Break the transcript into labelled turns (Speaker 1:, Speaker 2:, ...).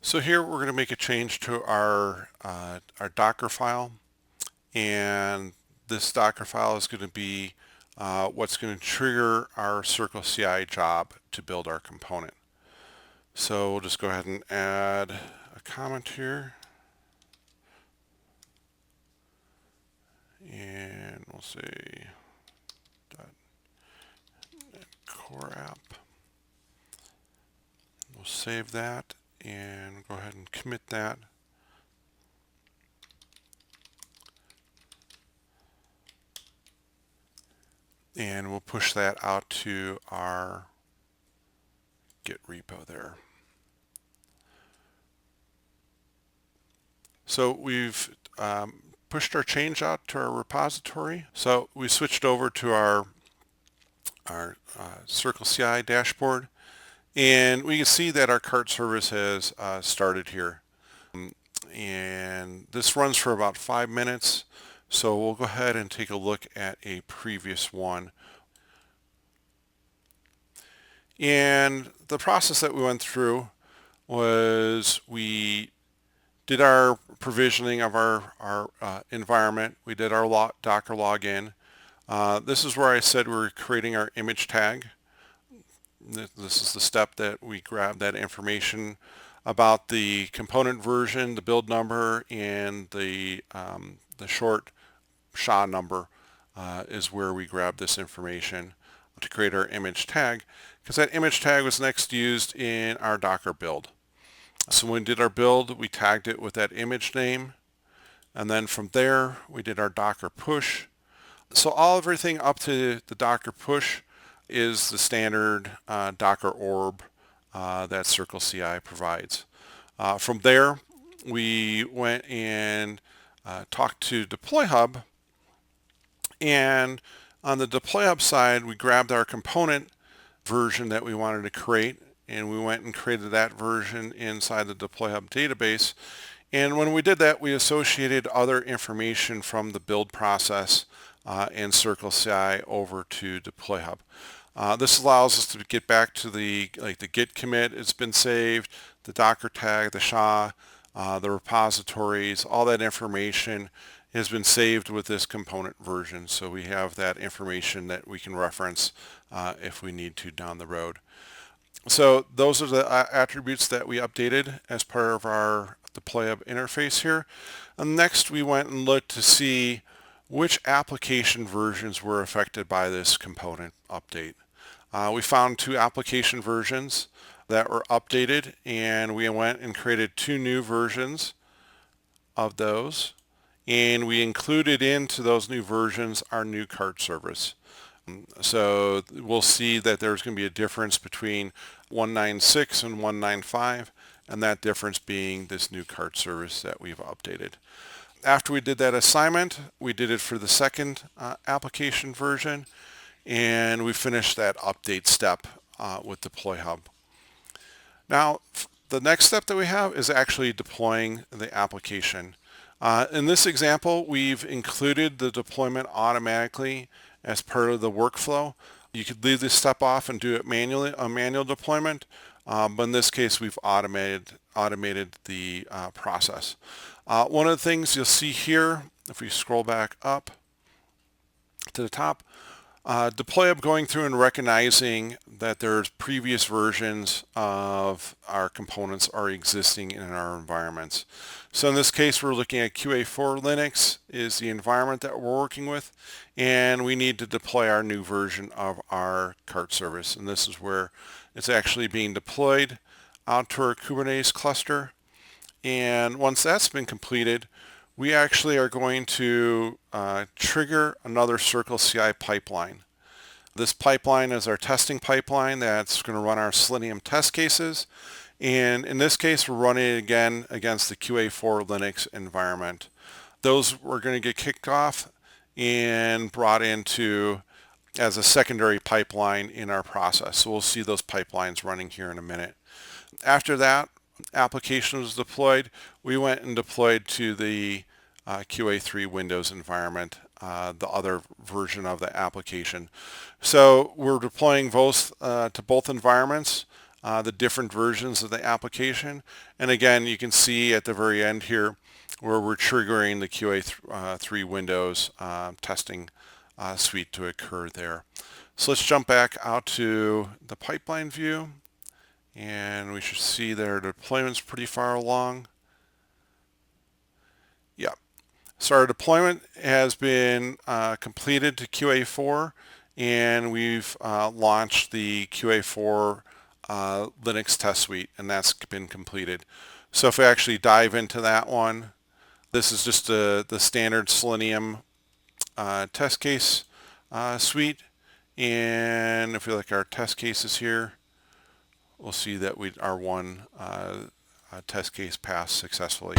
Speaker 1: So here we're going to make a change to our Docker file, and this Docker file is going to be what's going to trigger our CircleCI job to build our component. So we'll just go ahead and add a comment here, and we'll say .core app. We'll save that and go ahead and commit that. And we'll push that out to our Git repo there. So we've pushed our change out to our repository. So we switched over to our CircleCI dashboard, and we can see that our cart service has started here. And this runs for about 5 minutes. So we'll go ahead and take a look at a previous one. And the process that we went through was we did our provisioning of our environment. We did our Docker login. This is where I said we were creating our image tag. This is the step that we grab that information about the component version, the build number, and the short SHA number is where we grab this information to create our image tag, because that image tag was next used in our Docker build. So when we did our build, we tagged it with that image name, and then from there we did our Docker push. So everything up to the Docker push is the standard Docker orb that CircleCI provides. From there, we went and talked to DeployHub, and on the DeployHub side, we grabbed our component version that we wanted to create, and we went and created that version inside the DeployHub database. And when we did that, we associated other information from the build process and CircleCI over to DeployHub. This allows us to get back to the Git commit. It's been saved, the Docker tag, the SHA, the repositories, all that information has been saved with this component version. So we have that information that we can reference if we need to down the road. So those are the attributes that we updated as part of our DeployHub interface here. And next we went and looked to see which application versions were affected by this component update. We found 2 application versions that were updated, and we went and created 2 new versions of those, and we included into those new versions our new cart service. So we'll see that there's going to be a difference between 196 and 195, and that difference being this new cart service that we've updated. After we did that assignment, we did it for the second application version, and we finished that update step with DeployHub. Now, the next step that we have is actually deploying the application. In this example, we've included the deployment automatically as part of the workflow. You could leave this step off and do it manually, a manual deployment, but in this case, we've automated the process. One of the things you'll see here, if we scroll back up to the top, DeployHub going through and recognizing that there's previous versions of our components are existing in our environments. So in this case, we're looking at QA4 Linux is the environment that we're working with, and we need to deploy our new version of our cart service. And this is where it's actually being deployed out to our Kubernetes cluster. And once that's been completed, we actually are going to trigger another CircleCI pipeline. This pipeline is our testing pipeline that's going to run our Selenium test cases. And in this case, we're running it again against the QA4 Linux environment. Those were going to get kicked off and brought into as a secondary pipeline in our process. So we'll see those pipelines running here in a minute. After that application was deployed, we went and deployed to the QA3 Windows environment the other version of the application. So we're deploying both to both environments, the different versions of the application. And again, you can see at the very end here where we're triggering the QA3 Windows testing suite to occur there. So let's jump back out to the pipeline view, and we should see their deployment's pretty far along. Yeah. So our deployment has been completed to QA4, and we've launched the QA4 Linux test suite, and that's been completed. So if we actually dive into that one, this is just the standard Selenium test case suite. And if we look at our test cases here, we'll see that our one test case passed successfully.